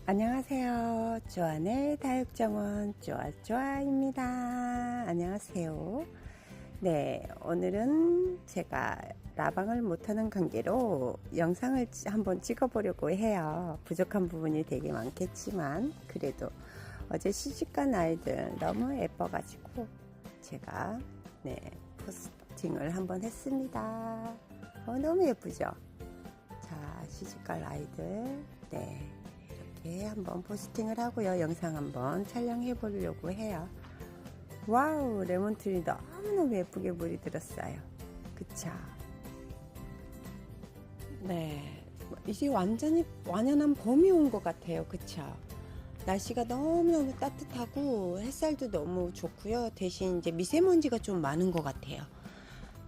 안녕하세요. 조안의 다육정원 쪼아쪼아입니다. 안녕하세요. 네, 오늘은 제가 라방을 못하는 관계로 영상을 한번 찍어보려고 해요. 부족한 부분이 되게 많겠지만 그래도 어제 시집간 아이들 너무 예뻐가지고 제가 포스팅을 한번 했습니다. 너무 예쁘죠? 자, 시집갈 아이들 한번 포스팅을 하고요. 영상 한번 촬영해 보려고 해요. 와우, 레몬트리 너무너무 예쁘게 물이 들었어요. 그쵸? 네, 이제 완전히 완연한 봄이 온 것 같아요. 그쵸? 날씨가 너무너무 따뜻하고 햇살도 너무 좋고요. 대신 이제 미세먼지가 좀 많은 것 같아요.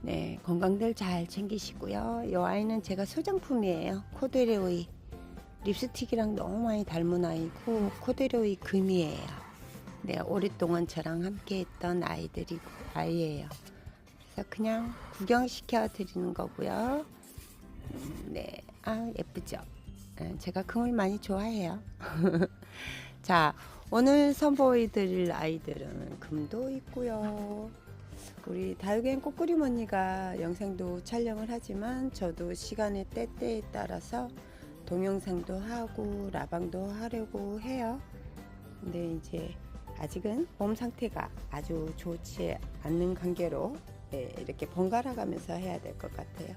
네, 건강들 잘 챙기시고요. 이 아이는 제가 소장품이에요. 코데레오이. 립스틱이랑 너무 많이 닮은 아이고 코데로이 금이에요. 네, 오랫동안 저랑 함께 했던 아이예요. 그래서 그냥 구경시켜 드리는 거고요. 네, 예쁘죠? 제가 금을 많이 좋아해요. 자, 오늘 선보여 드릴 아이들은 금도 있고요. 우리 다육엔 꽃그림 언니가 영상도 촬영을 하지만 저도 시간의 때때에 따라서 동영상도 하고 라방도 하려고 해요. 근데 이제 아직은 몸 상태가 아주 좋지 않는 관계로 이렇게 번갈아 가면서 해야 될 것 같아요.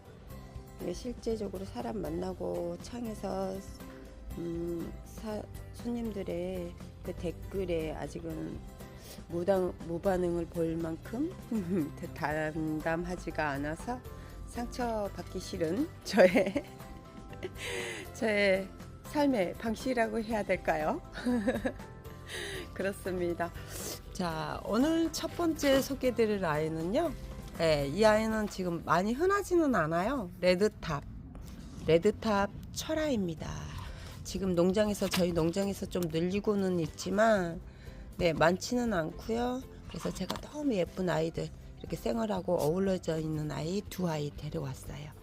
실제적으로 사람 만나고 창에서 손님들의 그 댓글에 아직은 무반응을 볼 만큼 담담하지가 않아서 상처받기 싫은 저의 삶의 방식이라고 해야 될까요? 그렇습니다. 자, 오늘 첫 번째 소개드릴 아이는요. 이 아이는 지금 많이 흔하지는 않아요. 레드탑 철아입니다. 지금 저희 농장에서 좀 늘리고는 있지만 많지는 않고요. 그래서 제가 너무 예쁜 아이들 이렇게 생얼하고 어우러져 있는 아이 두 아이 데려왔어요.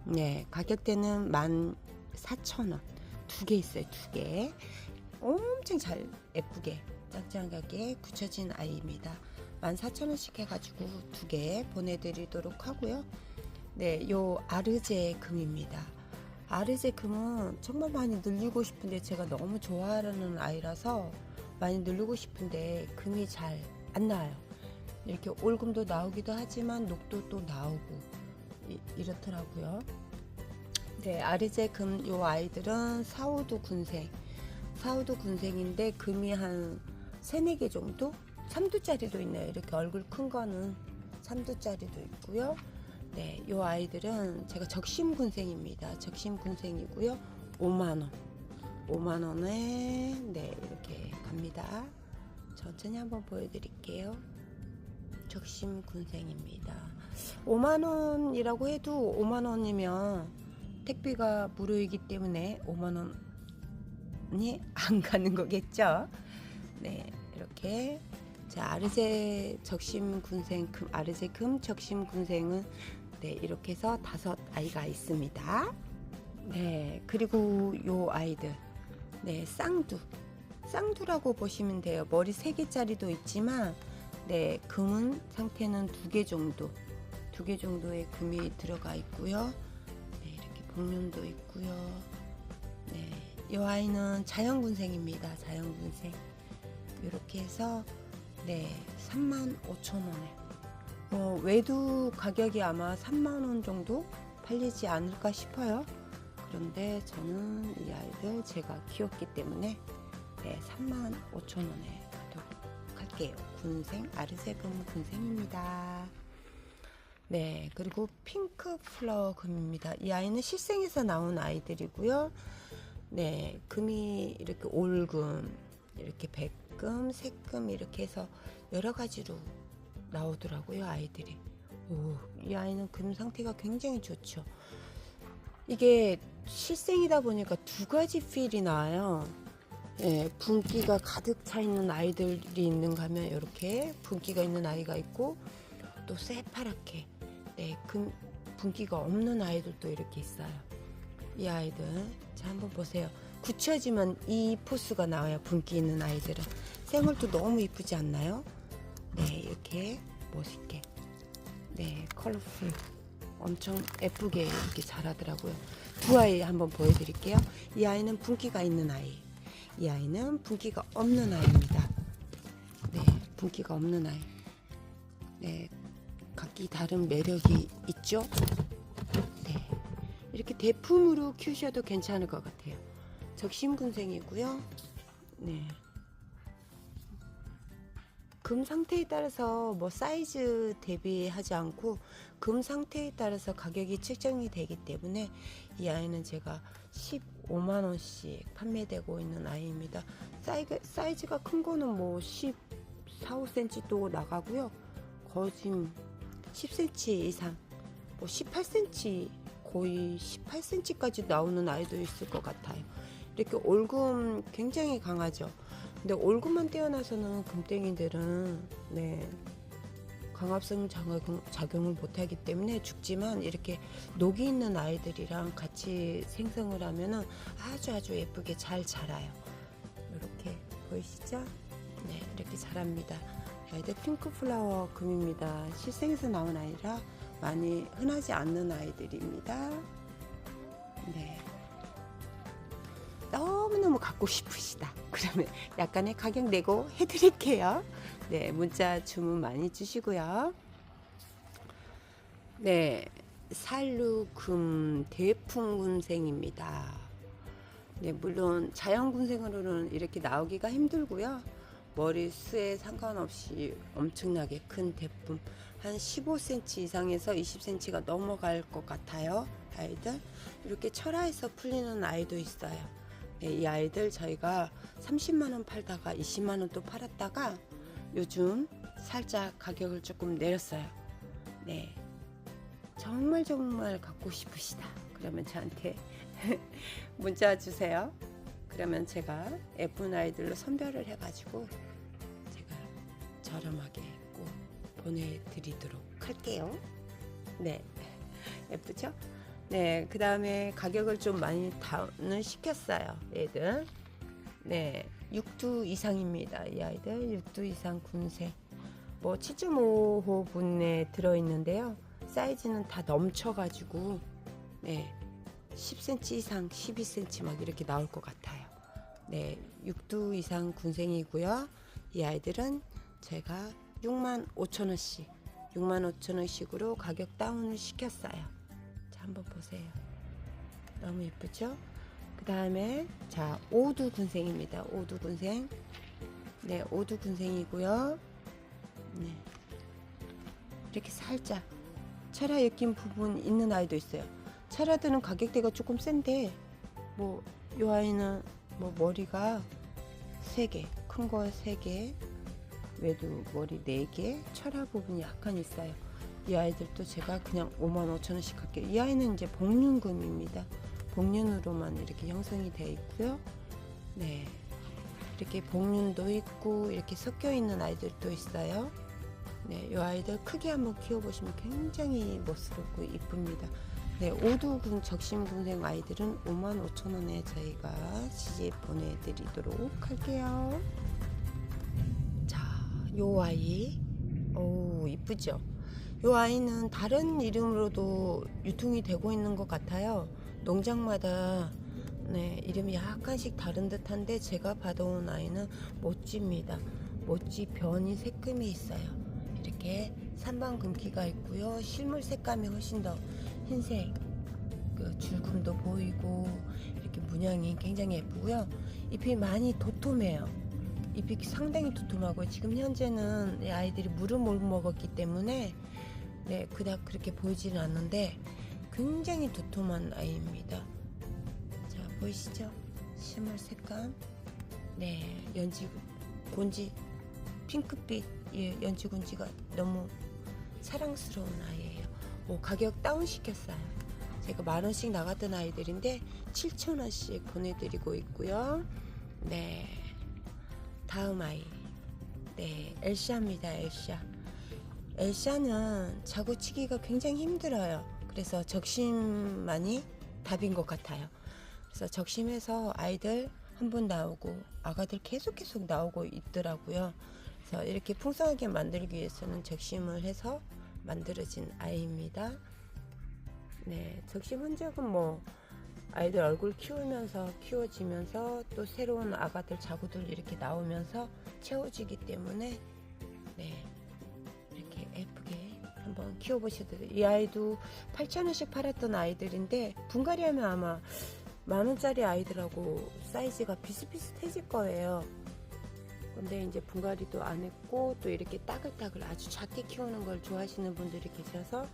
네, 가격대는 14,000원. 두 개 있어요. 두 개. 엄청 잘 예쁘게 짱짱하게 굳혀진 아이입니다. 14,000원씩 해가지고 두 개 보내드리도록 하고요. 네, 요 아르제 금입니다. 아르제 금은 정말 많이 늘리고 싶은데 제가 너무 좋아하는 아이라서 많이 늘리고 싶은데 금이 잘 안 나와요. 이렇게 올금도 나오기도 하지만 녹도 또 나오고 이렇더라고요. 네, 아르제 금 요 아이들은 사우드 군생인데 금이 한 3, 4개 정도? 3두짜리도 있네요. 이렇게 얼굴 큰 거는 3두짜리도 있고요. 네, 요 아이들은 제가 적심 군생입니다. 적심 군생이고요. 5만원. 5만원에 이렇게 갑니다. 천천히 한번 보여드릴게요. 적심 군생입니다. 5만원이라고 해도 5만원이면 택배가 무료이기 때문에 5만원이 안 가는 거겠죠. 네, 이렇게. 자, 아르제 적심 군생 금, 아르제 금 적심 군생은 이렇게 해서 5 아이가 있습니다. 네, 그리고 요 아이들. 네, 쌍두라고 보시면 돼요. 머리 3개짜리도 있지만 금은 상태는 2개 정도의 금이 들어가 있고요. 이렇게 복륜도 있고요. 이 아이는 자연군생입니다. 자연군생. 이렇게 해서 35,000원에 외두 가격이 아마 3만원 정도 팔리지 않을까 싶어요. 그런데 저는 이 아이들 제가 키웠기 때문에 35,000원에 가도록 할게요. 군생, 아르제금 군생입니다. 네, 그리고 핑크 플라워 금입니다. 이 아이는 실생에서 나온 아이들이고요. 네, 금이 이렇게 올금, 이렇게 백금, 색금 이렇게 해서 여러 가지로 나오더라고요, 아이들이. 이 아이는 금 상태가 굉장히 좋죠. 이게 실생이다 보니까 2가지 필이 나와요. 분기가 가득 차 있는 아이들이 있는가 하면 이렇게 분기가 있는 아이가 있고 또 새파랗게 분기가 없는 아이들도 이렇게 있어요. 이 아이들 자 한번 보세요. 굳혀지면 이 포스가 나와요. 분기 있는 아이들은. 생얼도 너무 이쁘지 않나요? 네, 이렇게 멋있게. 네, 컬러풀. 엄청 예쁘게 이렇게 자라더라고요. 두 아이 한번 보여드릴게요. 이 아이는 분기가 있는 아이. 이 아이는 분기가 없는 아이입니다. 네, 분기가 없는 아이. 네, 각기 다른 매력이 있죠? 네, 이렇게 대품으로 키우셔도 괜찮을 것 같아요. 적심군생이고요. 네. 금 상태에 따라서 뭐 사이즈 대비하지 않고 금 상태에 따라서 가격이 책정이 되기 때문에 이 아이는 제가 15만원씩 판매되고 있는 아이입니다. 사이즈가 큰 거는 뭐 14, 5cm 도 나가고요. 거진 10cm 이상, 뭐 18cm, 거의 18cm까지 나오는 아이도 있을 것 같아요. 이렇게 올금 굉장히 강하죠. 근데 올금만 떼어나서는 금땡이들은 네, 광합성 작용을 못하기 때문에 죽지만 이렇게 녹이 있는 아이들이랑 같이 생성을 하면은 아주 예쁘게 잘 자라요. 이렇게 보이시죠? 네, 이렇게 자랍니다. 아이들 핑크 플라워 금입니다. 실생에서 나온 아이라 많이 흔하지 않는 아이들입니다. 네. 너무너무 갖고 싶으시다. 그러면 약간의 가격 내고 해드릴게요. 네, 문자 주문 많이 주시고요. 네, 살루금 대풍군생입니다. 네, 물론 자연군생으로는 이렇게 나오기가 힘들고요. 머리수에 상관없이 엄청나게 큰 대품, 한 15cm 이상에서 20cm가 넘어갈 것 같아요. 아이들 이렇게 철화해서 풀리는 아이도 있어요. 네, 이 아이들 저희가 30만원 팔다가 20만원 또 팔았다가 요즘 살짝 가격을 조금 내렸어요. 네, 정말 갖고 싶으시다. 그러면 저한테 문자 주세요. 그러면 제가 예쁜 아이들로 선별을 해가지고 제가 저렴하게 꼭 보내드리도록 할게요. 네, 예쁘죠? 네, 그 다음에 가격을 좀 많이 다운을 시켰어요. 얘들. 네, 6두 이상입니다. 이 아이들 6두 이상 군생. 뭐 7.5호 분에 들어있는데요. 사이즈는 다 넘쳐가지고 네, 10cm 이상, 12cm 막 이렇게 나올 것 같아요. 네, 6두 이상 군생이고요. 이 아이들은 제가 65,000원씩 65,000원씩으로 가격 다운을 시켰어요. 한번 보세요. 너무 예쁘죠? 그 다음에 자, 오두군생입니다. 오두군생. 네, 오두군생이고요. 네, 이렇게 살짝 철화 엮인 부분 있는 아이도 있어요. 철화들은 가격대가 조금 센데 뭐 이 아이는 뭐 머리가 3개, 큰 거 3개, 외두 머리 4개, 철화 부분이 약간 있어요. 이 아이들도 제가 그냥 55,000원씩 할게요. 이 아이는 이제 복륜금입니다. 복륜으로만 이렇게 형성이 되어 있고요. 네, 이렇게 복륜도 있고 이렇게 섞여 있는 아이들도 있어요. 네, 이 아이들 크게 한번 키워보시면 굉장히 멋스럽고 이쁩니다. 네, 오두군 적심군생 아이들은 55,000원에 저희가 시집 보내드리도록 할게요. 자, 요 아이, 오 이쁘죠? 이 아이는 다른 이름으로도 유통이 되고 있는 것 같아요. 농장마다 네, 이름이 약간씩 다른 듯한데 제가 받아온 아이는 모찌입니다. 모찌 변이 색금이 있어요. 이렇게 산방 금기가 있고요. 실물 색감이 훨씬 더 흰색, 그 줄금도 보이고 이렇게 문양이 굉장히 예쁘고요. 잎이 많이 도톰해요. 잎이 상당히 도톰하고 지금 현재는 이 아이들이 물을 못 먹었기 때문에 네, 그닥 그렇게 보이지는 않는데 굉장히 도톰한 아이입니다. 자, 보이시죠? 실물 색감. 네, 연지 곤지 핑크빛 연지 곤지가 너무 사랑스러운 아이예요. 가격 다운 시켰어요. 제가 10,000원씩 나갔던 아이들인데 7,000원씩 보내드리고 있고요. 네, 다음 아이. 네, 엘샤입니다. 엘샤. 엘샤는 자구치기가 굉장히 힘들어요. 그래서 적심만이 답인 것 같아요. 그래서 적심해서 아이들 한 번 나오고 아가들 계속 나오고 있더라고요. 그래서 이렇게 풍성하게 만들기 위해서는 적심을 해서 만들어진 아이입니다. 네, 적심 흔적은 뭐 아이들 얼굴 키워지면서 또 새로운 아가들 자구들 이렇게 나오면서 채워지기 때문에 네, 이렇게 예쁘게 한번 키워보셔도 돼요. 이 아이도 8,000원씩 팔았던 아이들인데 분갈이 하면 아마 10,000원짜리 아이들하고 사이즈가 비슷비슷해질 거예요. 근데 이제 분갈이도 안 했고 또 이렇게 따글따글 아주 작게 키우는 걸 좋아하시는 분들이 계셔서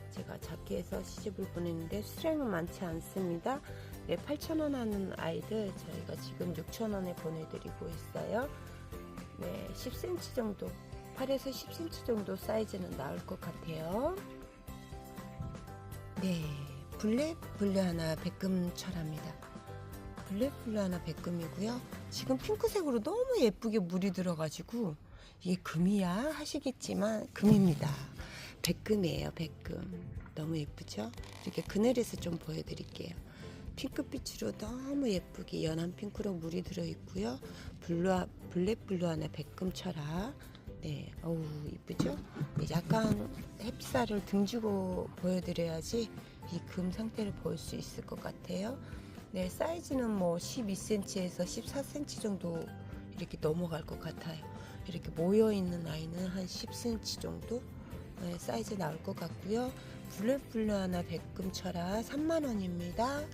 제가 작게 해서 시집을 보냈는데 수량은 많지 않습니다. 네, 8,000원 하는 아이들 저희가 지금 6,000원에 보내드리고 있어요. 네, 10cm 정도, 8에서 10cm 정도 사이즈는 나올 것 같아요. 네, 블랙 블루하나 백금철합니다. 블랙 블루하나 백금이고요. 지금 핑크색으로 너무 예쁘게 물이 들어가지고 이게 금이야 하시겠지만 금입니다. 백금이에요. 백금. 너무 예쁘죠? 이렇게 그늘에서 좀 보여드릴게요. 핑크빛으로 너무 예쁘게 연한 핑크로 물이 들어있고요. 블랙 블루하나 백금철아. 네, 어우 이쁘죠? 약간 햇살을 등지고 보여드려야지 이 금 상태를 볼 수 있을 것 같아요. 네, 사이즈는 뭐 12cm에서 14cm 정도 이렇게 넘어갈 것 같아요. 이렇게 모여있는 아이는 한 10cm 정도 네, 사이즈 나올 것 같고요. 블랙 블루하나 백금철아 3만원입니다.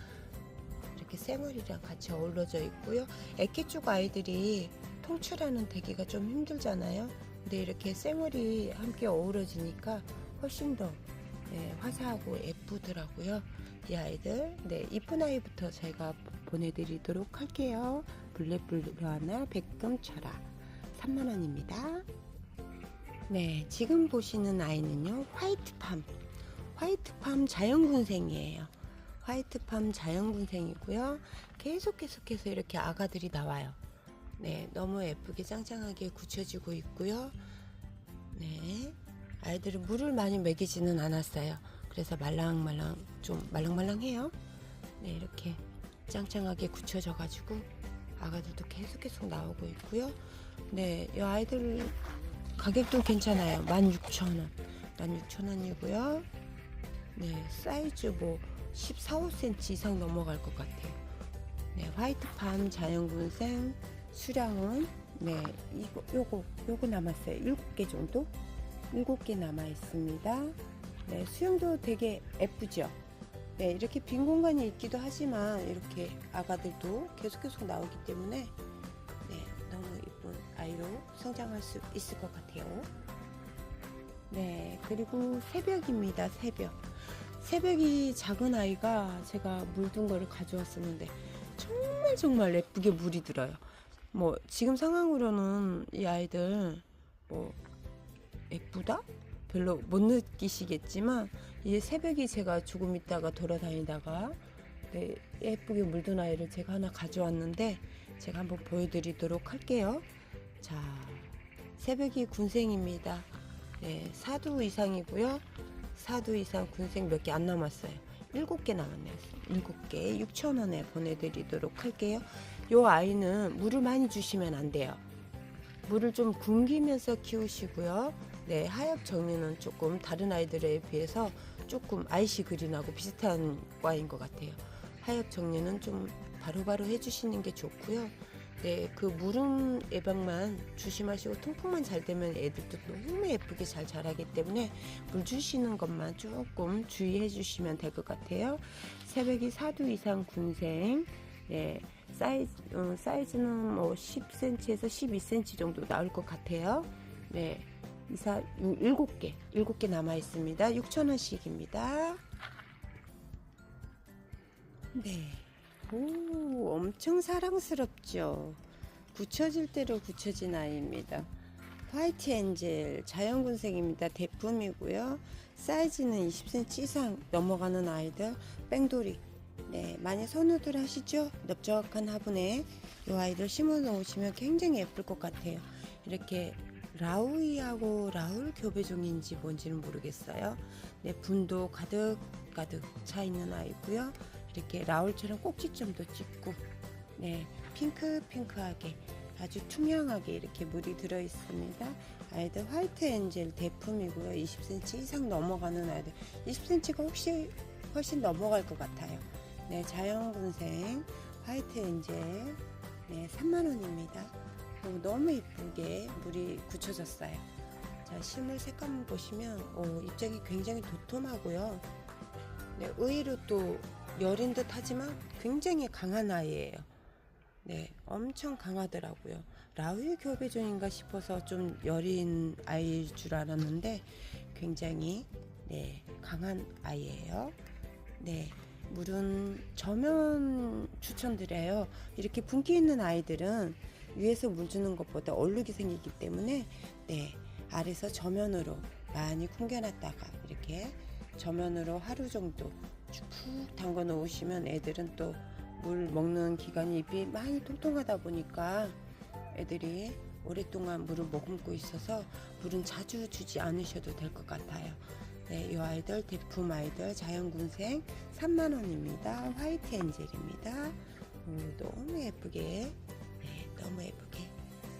이렇게 쌩얼이랑 같이 어우러져 있고요. 애기 쪽 아이들이 통출하는 되기가 좀 힘들잖아요. 근데 이렇게 쌩얼이 함께 어우러지니까 훨씬 더 네, 화사하고 예쁘더라고요. 이 아이들 네, 이쁜 아이부터 저희가 보내드리도록 할게요. 블랙 블루하나 백금철아 3만원입니다. 네, 지금 보시는 아이는요 화이트팜 자연군생이에요. 화이트팜 자연군생이고요. 계속해서 이렇게 아가들이 나와요. 네, 너무 예쁘게 짱짱하게 굳혀지고 있고요. 네, 아이들은 물을 많이 먹이지는 않았어요. 그래서 좀 말랑말랑해요. 네, 이렇게 짱짱하게 굳혀져 가지고 아가들도 계속 나오고 있고요. 네, 이 아이들 가격도 괜찮아요. 16,000원 16,000원이고요 네, 사이즈 뭐 14, 5cm 이상 넘어갈 것 같아요. 네, 화이트팜 자연군생 수량은 네, 요거 남았어요. 7개 정도? 7개 남아 있습니다. 네, 수영도 되게 예쁘죠? 네, 이렇게 빈 공간이 있기도 하지만 이렇게 아가들도 계속 나오기 때문에 네, 너무 예쁜 아이로 성장할 수 있을 것 같아요. 네, 그리고 새벽입니다. 새벽이 작은 아이가 제가 물든 거를 가져왔었는데 정말 예쁘게 물이 들어요. 뭐 지금 상황으로는 이 아이들 뭐 예쁘다? 별로 못 느끼시겠지만 이제 새벽이 제가 조금 있다가 돌아다니다가 네, 예쁘게 물든 아이를 제가 하나 가져왔는데 제가 한번 보여드리도록 할게요. 자, 새벽이 군생입니다. 네, 4두 이상이고요. 4두 이상 군생 몇 개 안 남았어요. 7개 남았네요. 7개 6,000원에 보내드리도록 할게요. 요 아이는 물을 많이 주시면 안 돼요. 물을 좀 굶기면서 키우시고요. 네, 하엽 정리는 조금 다른 아이들에 비해서 조금 아이시 그린하고 비슷한 과인 것 같아요. 하엽 정리는 좀 바로바로 해주시는 게 좋고요. 네, 그 무름 예방만 조심하시고 통풍만 잘 되면 애들도 너무 예쁘게 잘 자라기 때문에 물 주시는 것만 조금 주의해 주시면 될 것 같아요. 새벽이 4두 이상 군생 네, 사이즈는 뭐 10cm에서 12cm 정도 나올 것 같아요. 네, 7개 남아 있습니다. 6,000원씩입니다. 네. 오, 엄청 사랑스럽죠. 굳혀질 대로 굳혀진 아이입니다. 화이트 엔젤 자연군생입니다. 대품이고요. 사이즈는 20cm 이상 넘어가는 아이들 뺑돌이. 네, 많이 선호들 하시죠? 넓적한 화분에 이 아이들 심어 놓으시면 굉장히 예쁠 것 같아요. 이렇게 라우이하고 라울 교배종인지 뭔지는 모르겠어요. 네, 분도 가득 차 있는 아이고요. 이렇게 라울처럼 꼭지점도 찍고, 네, 핑크핑크하게 아주 투명하게 이렇게 물이 들어 있습니다. 아이들 화이트 엔젤 대품이고요. 20cm 이상 넘어가는 아이들, 20cm가 훨씬 넘어갈 것 같아요. 네, 자연군생 화이트 엔젤, 네, 3만원입니다. 너무 이쁘게 물이 굳혀졌어요. 자, 실물 색감 보시면 입장이 굉장히 도톰하고요. 네, 의외로 또 여린 듯 하지만 굉장히 강한 아이예요. 네, 엄청 강하더라고요. 라우유 교배종인가 싶어서 좀 여린 아이일 줄 알았는데 굉장히, 네, 강한 아이예요. 네, 물은 저면 추천드려요. 이렇게 분기 있는 아이들은 위에서 물 주는 것보다 얼룩이 생기기 때문에, 네, 아래서 저면으로 많이 숨겨놨다가 이렇게 저면으로 하루 정도 푹 담궈 놓으시면 애들은 또 물 먹는 기간이 잎이 많이 통통하다 보니까 애들이 오랫동안 물을 머금고 있어서 물은 자주 주지 않으셔도 될 것 같아요. 네, 이 아이들 대품 아이들 자연군생 3만원입니다. 화이트 엔젤입니다. 너무 예쁘게, 네, 너무 예쁘게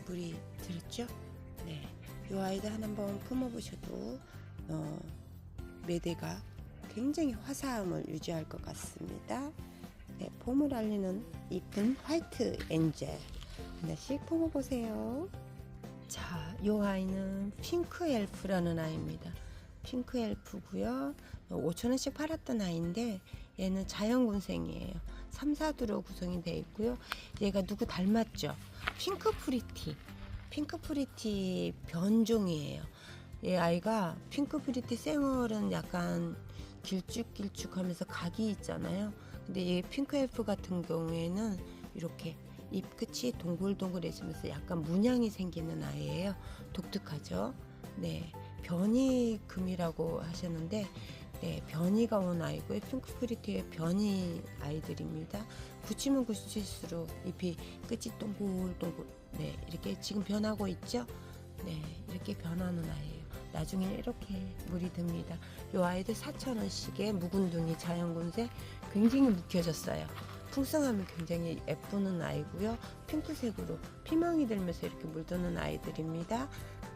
물이 들었죠? 네, 이 아이들 한번 품어보셔도 매대가 굉장히 화사함을 유지할 것 같습니다. 네, 봄을 알리는 이쁜 화이트 엔젤 하나씩 품어보세요. 자, 이 아이는 핑크 엘프라는 아이입니다. 핑크 엘프고요. 5,000원씩 팔았던 아이인데 얘는 자연군생이에요. 3, 4두로 구성이 되어 있고요. 얘가 누구 닮았죠? 핑크 프리티 변종이에요. 얘 아이가 핑크 프리티 생얼은 약간 길쭉길쭉하면서 각이 있잖아요. 근데 이 핑크 엘프 같은 경우에는 이렇게 잎 끝이 동글동글해지면서 약간 문양이 생기는 아이예요. 독특하죠? 네, 변이금이라고 하셨는데, 네, 변이가 온 아이고요. 핑크 프리티의 변이 아이들입니다. 굳히면 굳힐수록 잎이 끝이 동글동글, 네, 이렇게 지금 변하고 있죠? 네, 이렇게 변하는 아이예요. 나중에 이렇게 물이 듭니다. 이 아이들 4,000원씩에 묵은둥이 자연군생 굉장히 묵혀졌어요. 풍성함이 굉장히 예쁘는 아이고요. 핑크색으로 피망이 들면서 이렇게 물드는 아이들입니다.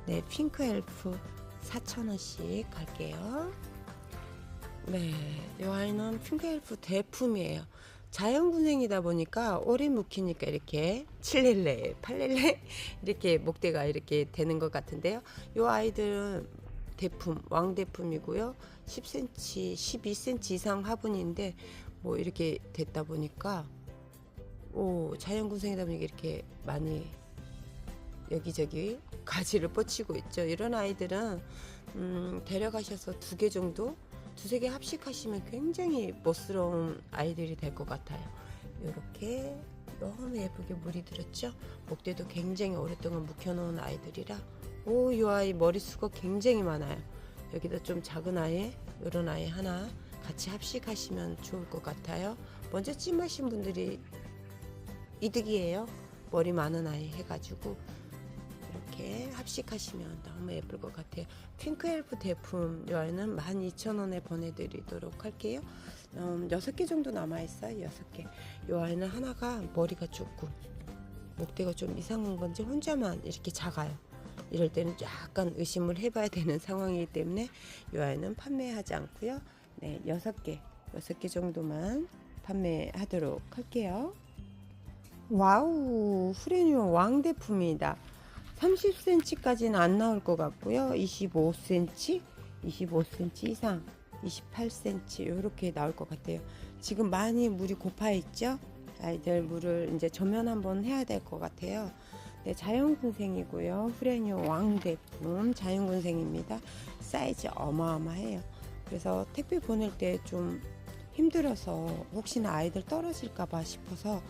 네, 핑크 엘프 4,000원씩 갈게요. 네, 이 아이는 핑크 엘프 대품이에요. 자연군생이다 보니까 오래 묵히니까 이렇게 7렐레, 8렐레 이렇게 목대가 이렇게 되는 것 같은데요. 이 아이들은 대품, 왕대품이고요. 10cm, 12cm 이상 화분인데 뭐 이렇게 됐다 보니까 자연군생이다 보니까 이렇게 많이 여기저기 가지를 뻗치고 있죠. 이런 아이들은 데려가셔서 2개 정도, 2-3개 합식하시면 굉장히 멋스러운 아이들이 될 것 같아요. 이렇게 너무 예쁘게 물이 들었죠. 목대도 굉장히 오랫동안 묵혀놓은 아이들이라, 이 아이 머리수가 굉장히 많아요. 여기다 좀 작은 아이, 이런 아이 하나 같이 합식하시면 좋을 것 같아요. 먼저 찜하신 분들이 이득이에요. 머리 많은 아이 해가지고 이렇게 합식하시면 너무 예쁠 것 같아요. 핑크 엘프 대품 이 아이는 12,000원에 보내드리도록 할게요. 6개 정도 남아있어요. 6개. 이 아이는 하나가 머리가 조금 목대가 좀 이상한 건지 혼자만 이렇게 작아요. 이럴 때는 약간 의심을 해봐야 되는 상황이기 때문에 이 아이는 판매하지 않고요. 네, 6개 정도만 판매하도록 할게요. 와우, 후레뉴 왕대품이다. 30cm까지는 안 나올 것 같고요. 25cm 이상, 28cm 이렇게 나올 것 같아요. 지금 많이 물이 고파 있죠? 아이들 물을 이제 전면 한번 해야 될 것 같아요. 네, 자연군생이고요. 후레뉴 왕대품 자연군생입니다. 사이즈 어마어마해요. 그래서 택배 보낼 때 좀 힘들어서 혹시나 아이들 떨어질까봐 싶어서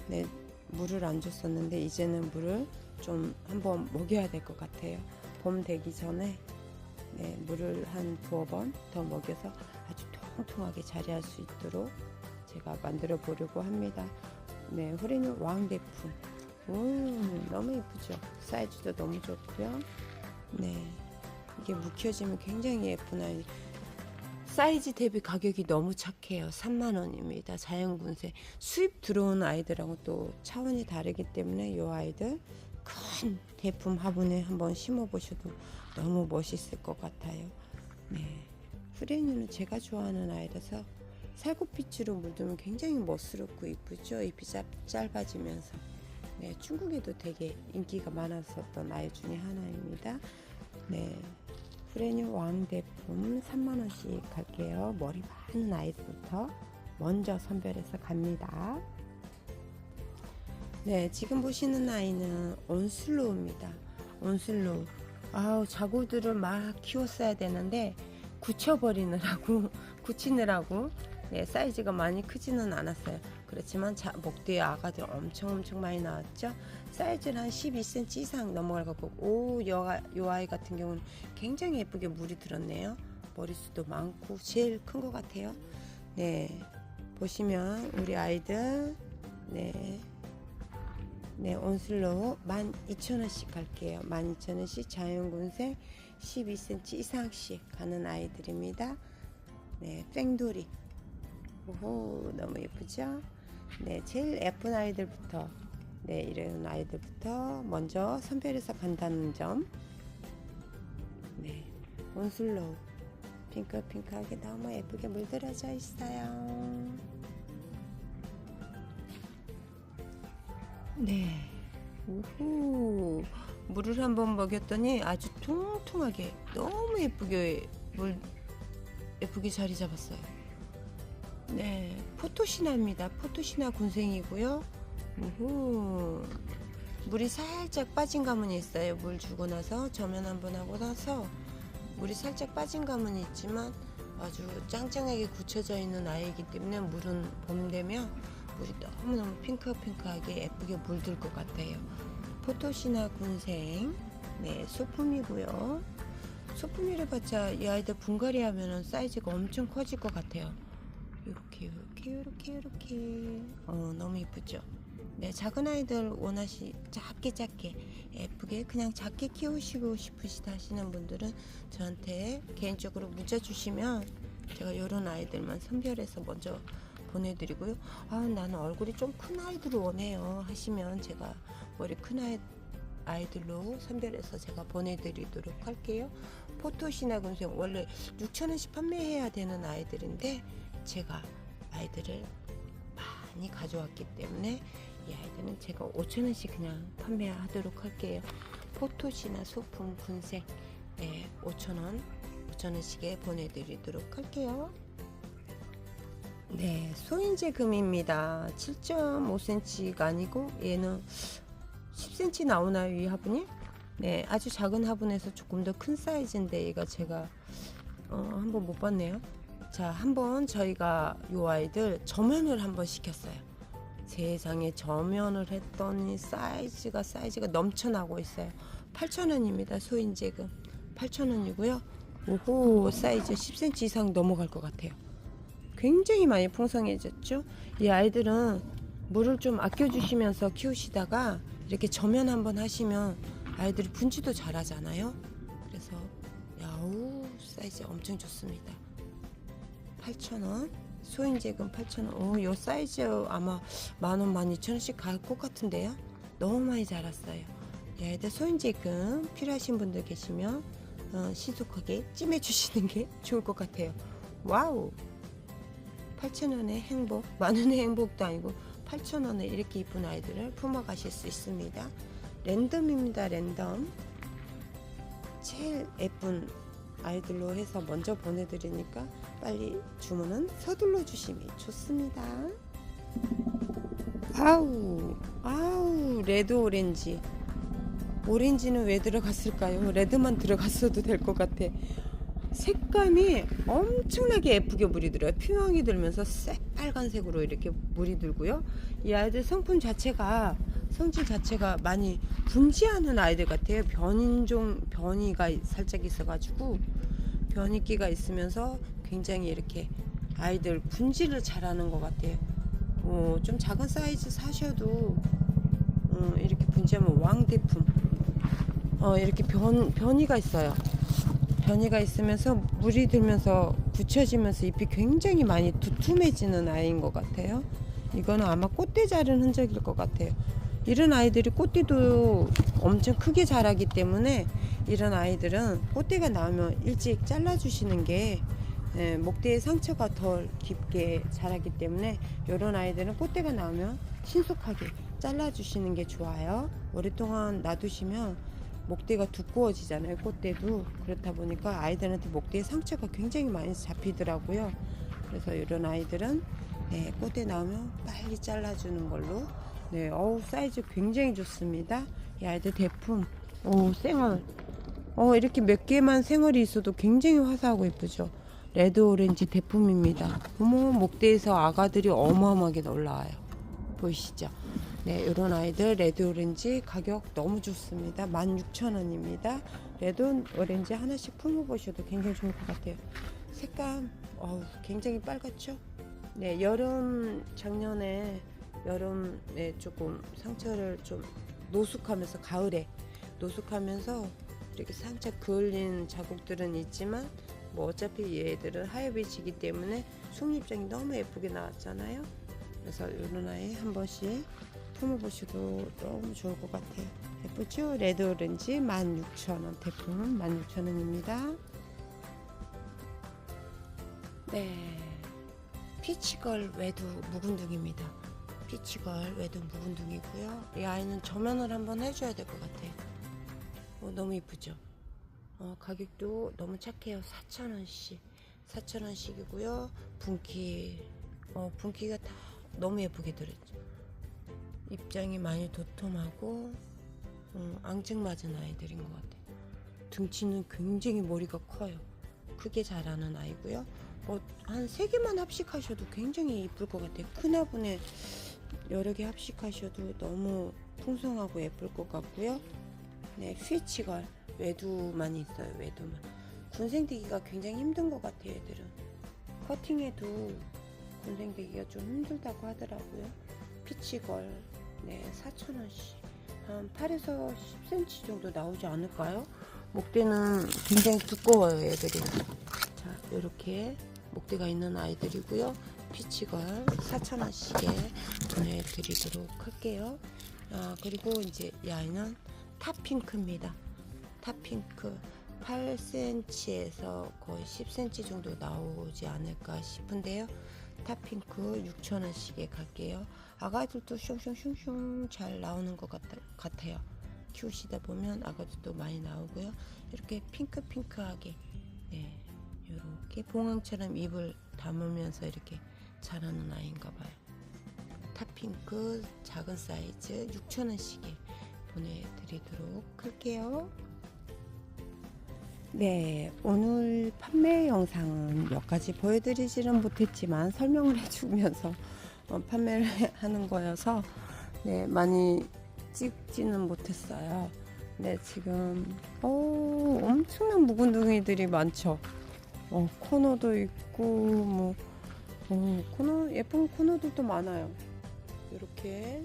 네, 물을 안 줬었는데 이제는 물을 좀 한번 먹여야 될 것 같아요. 봄 되기 전에 네, 물을 한 2번 더 먹여서 아주 통통하게 자리할 수 있도록 제가 만들어 보려고 합니다. 네, 후레뉴 왕대품. 너무 예쁘죠? 사이즈도 너무 좋고요. 네, 이게 묵혀지면 굉장히 예쁜 아이. 사이즈 대비 가격이 너무 착해요. 3만원입니다. 자연군색. 수입 들어온 아이들하고 또 차원이 다르기 때문에 이 아이들 큰 대품 화분에 한번 심어 보셔도 너무 멋있을 것 같아요. 네. 프레뉴는 제가 좋아하는 아이라서 살구빛으로 물들면 굉장히 멋스럽고 이쁘죠. 잎이 짧아지면서. 네, 중국에도 되게 인기가 많았었던 아이 중에 하나입니다. 네. 프레뉴 왕대품 3만원씩 갈게요. 머리 많은 아이들부터 먼저 선별해서 갑니다. 네, 지금 보시는 아이는 온슬로우입니다. 온슬로우. 아우, 자구들을 막 키웠어야 되는데 굳히느라고 네, 사이즈가 많이 크지는 않았어요. 그렇지만 목 뒤에 아가들 엄청 많이 나왔죠. 사이즈는 한 12cm 이상 넘어갈 것 같고, 요 아이 같은 경우는 굉장히 예쁘게 물이 들었네요. 머리숱도 많고 제일 큰 것 같아요. 네, 보시면 우리 아이들 네, 온슬로우 12,000원씩 갈게요. 12,000원씩 자연군색 12cm 이상씩 가는 아이들입니다. 네, 뺑돌이. 오호, 너무 예쁘죠? 네, 제일 예쁜 아이들부터, 네, 이런 아이들부터 먼저 선별해서 간다는 점. 네, 온슬로우 핑크핑크하게 너무 예쁘게 물들어져 있어요. 네, 우후, 물을 한번 먹였더니 아주 통통하게 너무 예쁘게 예쁘게 자리 잡았어요. 네, 포토시나입니다. 포토시나 군생이고요. 우후, 물이 살짝 빠진 가문이 있어요. 물 주고 나서 저면 한번 하고 나서 물이 살짝 빠진 가문이 있지만 아주 짱짱하게 굳혀져 있는 아이이기 때문에 물은 봄 되면 물이 너무너무 핑크핑크하게 예쁘게 물들 것 같아요. 포토시나 군생. 네, 소품이고요. 소품이래봤자 이 아이들 분갈이 하면은 사이즈가 엄청 커질 것 같아요. 이렇게 너무 이쁘죠. 네, 작은 아이들 작게 예쁘게 그냥 작게 키우시고 싶으시다 하시는 분들은 저한테 개인적으로 문자 주시면 제가 이런 아이들만 선별해서 먼저 보내드리고요. 아, 나는 얼굴이 좀 큰 아이들을 원해요 하시면 제가 머리 큰 아이들로 선별해서 제가 보내드리도록 할게요. 포토시나 군생 원래 6,000원씩 판매해야 되는 아이들인데 제가 아이들을 많이 가져왔기 때문에 이 아이들은 제가 5,000원씩 그냥 판매하도록 할게요. 포토시나 소품 군색, 네, 5,000원씩에 보내드리도록 할게요. 네, 소인제 금입니다. 7.5cm가 아니고 얘는 10cm 나오나요, 이 화분이? 네, 아주 작은 화분에서 조금 더 큰 사이즈인데 얘가 제가 한번 못 봤네요. 자, 한번 저희가 요 아이들 저면을 한번 시켰어요. 세상에, 저면을 했더니 사이즈가 넘쳐나고 있어요. 8,000원입니다. 소인제금 8,000원이고요. 오호, 사이즈 10cm 이상 넘어갈 것 같아요. 굉장히 많이 풍성해졌죠. 이 아이들은 물을 좀 아껴주시면서 키우시다가 이렇게 저면 한번 하시면 아이들이 분지도 잘하잖아요. 그래서 야우, 사이즈 엄청 좋습니다. 8,000원, 소인제금 8,000원. 오, 요 사이즈 아마 10,000원, 12,000원씩 갈 것 같은데요. 너무 많이 자랐어요. 이 아이들 소인제금 필요하신 분들 계시면 신속하게 찜해 주시는 게 좋을 것 같아요. 와우, 8,000원의 행복, 10,000원의 행복도 아니고 8,000원에 이렇게 이쁜 아이들을 품어가실 수 있습니다. 랜덤입니다. 랜덤. 제일 예쁜 아이들로 해서 먼저 보내드리니까 빨리 주문은 서둘러 주시면 좋습니다. 아우, 레드 오렌지는 왜 들어갔을까요? 레드만 들어갔어도 될 것 같아. 색감이 엄청나게 예쁘게 물이 들어요. 피망이 들면서 새빨간색으로 이렇게 물이 들고요. 이 아이들 성질 자체가 많이 분지하는 아이들 같아요. 변이가 살짝 있어가지고 변이기가 있으면서 굉장히 이렇게 아이들 분지를 잘하는 것 같아요. 좀 작은 사이즈 사셔도 이렇게 분지하면 왕대품. 이렇게 변이가 있어요. 변이가 있으면서 물이 들면서 굳혀지면서 잎이 굉장히 많이 두툼해지는 아이인 것 같아요. 이거는 아마 꽃대 자른 흔적일 것 같아요. 이런 아이들이 꽃대도 엄청 크게 자라기 때문에 이런 아이들은 꽃대가 나오면 일찍 잘라주시는 게 목대의 상처가 덜 깊게 자라기 때문에 이런 아이들은 꽃대가 나오면 신속하게 잘라주시는 게 좋아요. 오랫동안 놔두시면 목대가 두꺼워지잖아요. 꽃대도. 그렇다 보니까 아이들한테 목대에 상처가 굉장히 많이 잡히더라고요. 그래서 이런 아이들은 꽃대 나오면 빨리 잘라주는 걸로. 네, 사이즈 굉장히 좋습니다. 이 아이들 대품. 생얼. 이렇게 몇 개만 생얼이 있어도 굉장히 화사하고 예쁘죠. 레드 오렌지 대품입니다. 어머, 목대에서 아가들이 어마어마하게 올라와요. 보이시죠? 네, 이런 아이들 레드 오렌지 가격 너무 좋습니다. 16,000원입니다. 레드 오렌지 하나씩 품어보셔도 굉장히 좋을 것 같아요. 색감 굉장히 빨갛죠? 네, 작년에 여름에 조금 상처를 좀 노숙하면서 가을에 노숙하면서 이렇게 상처 그을린 자국들은 있지만 뭐 어차피 얘들은 하엽이 지기 때문에 속잎장이 너무 예쁘게 나왔잖아요. 그래서 이런 아이 한 번씩 품어보셔도 너무 좋을 것 같아요. 예쁘죠? 레드 오렌지 16,000원 대품 16,000원입니다. 네, 피치걸 외두 묵은둥입니다. 피치걸 외두 묵은둥이고요. 이 아이는 조면을 한번 해줘야 될 것 같아요. 너무 이쁘죠? 가격도 너무 착해요. 4,000원씩 4,000원씩이고요. 분기가 다 너무 예쁘게 들었죠. 입장이 많이 도톰하고 앙증맞은 아이들인 것 같아요. 등치는 굉장히 머리가 커요. 크게 자라는 아이고요. 한 3개만 합식하셔도 굉장히 이쁠 것 같아요. 큰 화분에 여러 개 합식하셔도 너무 풍성하고 예쁠 것 같고요. 네, 휘치걸 외두만 있어요. 외두만. 군생되기가 굉장히 힘든 것 같아요. 애들은 커팅해도 군생되기가 좀 힘들다고 하더라고요. 피치걸 4,000원씩 한 8에서 10cm 정도 나오지 않을까요? 목대는 굉장히 두꺼워요. 애들이. 자, 이렇게 목대가 있는 아이들이고요. 피치걸 4,000원씩에 보내드리도록 할게요. 그리고 이제 이 아이는 탑핑크입니다. 탑핑크 8cm에서 거의 10cm 정도 나오지 않을까 싶은데요. 탑핑크 6,000원씩에 갈게요. 아가들도 슝슝슝슝 잘 나오는 것 같아요. 키우시다 보면 아가들도 많이 나오고요. 이렇게 핑크핑크하게 이렇게 봉황처럼 잎을 담으면서 이렇게 자라는 아이인가 봐요. 탑핑크 작은 사이즈 6,000원씩에 보내드리도록 할게요. 네, 오늘 판매 영상은 몇 가지 보여드리지는 못했지만 설명을 해주면서 판매를 하는 거여서 많이 찍지는 못했어요. 네, 지금 엄청난 묵은둥이들이 많죠. 코너도 있고 코너 예쁜 코너들도 많아요. 이렇게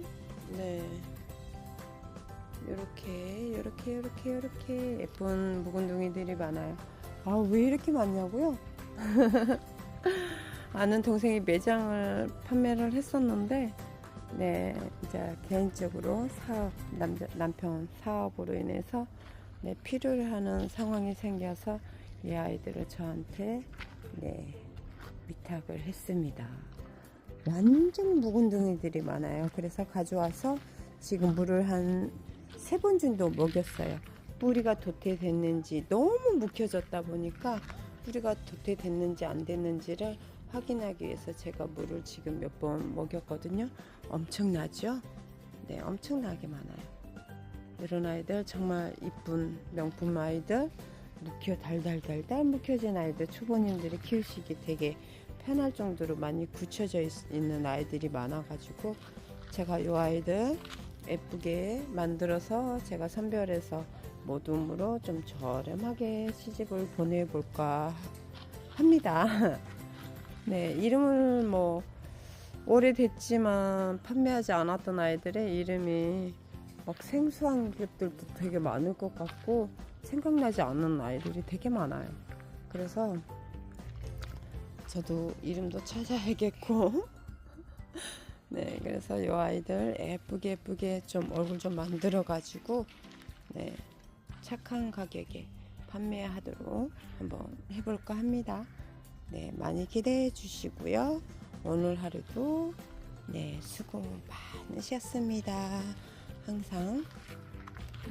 이렇게 예쁜 묵은둥이들이 많아요. 왜 이렇게 많냐고요? 아는 동생이 매장을 판매를 했었는데 이제 개인적으로 남편 사업으로 인해서 필요를 하는 상황이 생겨서 이 아이들을 저한테 위탁을 했습니다. 완전 묵은둥이들이 많아요. 그래서 가져와서 지금 물을 한 3번 정도 먹였어요. 뿌리가 도태됐는지 너무 묵혀졌다 보니까 뿌리가 도태됐는지 안 됐는지를 확인하기 위해서 제가 물을 지금 몇 번 먹였거든요. 엄청나죠? 네, 엄청나게 많아요. 이런 아이들 정말 이쁜 명품 아이들, 달달달달 묵혀진 아이들 초보님들이 키우시기 되게 편할 정도로 많이 굳혀져 있는 아이들이 많아가지고 제가 이 아이들 예쁘게 만들어서 제가 선별해서 모둠으로 좀 저렴하게 시집을 보내볼까 합니다. 이름을 오래됐지만 판매하지 않았던 아이들의 이름이 생소한 것들도 되게 많을 것 같고 생각나지 않는 아이들이 되게 많아요. 그래서 저도 이름도 찾아야겠고 네, 그래서 이 아이들 예쁘게 좀 얼굴 좀 만들어 가지고 네, 착한 가격에 판매하도록 한번 해볼까 합니다. 네, 많이 기대해 주시고요. 오늘 하루도 네, 수고 많으셨습니다. 항상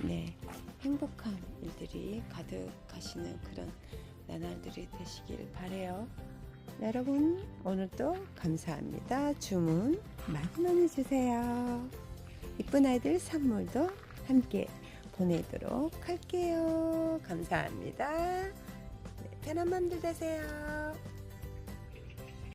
네, 행복한 일들이 가득하시는 그런 나날들이 되시길 바래요. 여러분 오늘도 감사합니다. 주문 많이 주세요. 이쁜 아이들 선물도 함께 보내도록 할게요. 감사합니다. 네, 편한 밤들 되세요.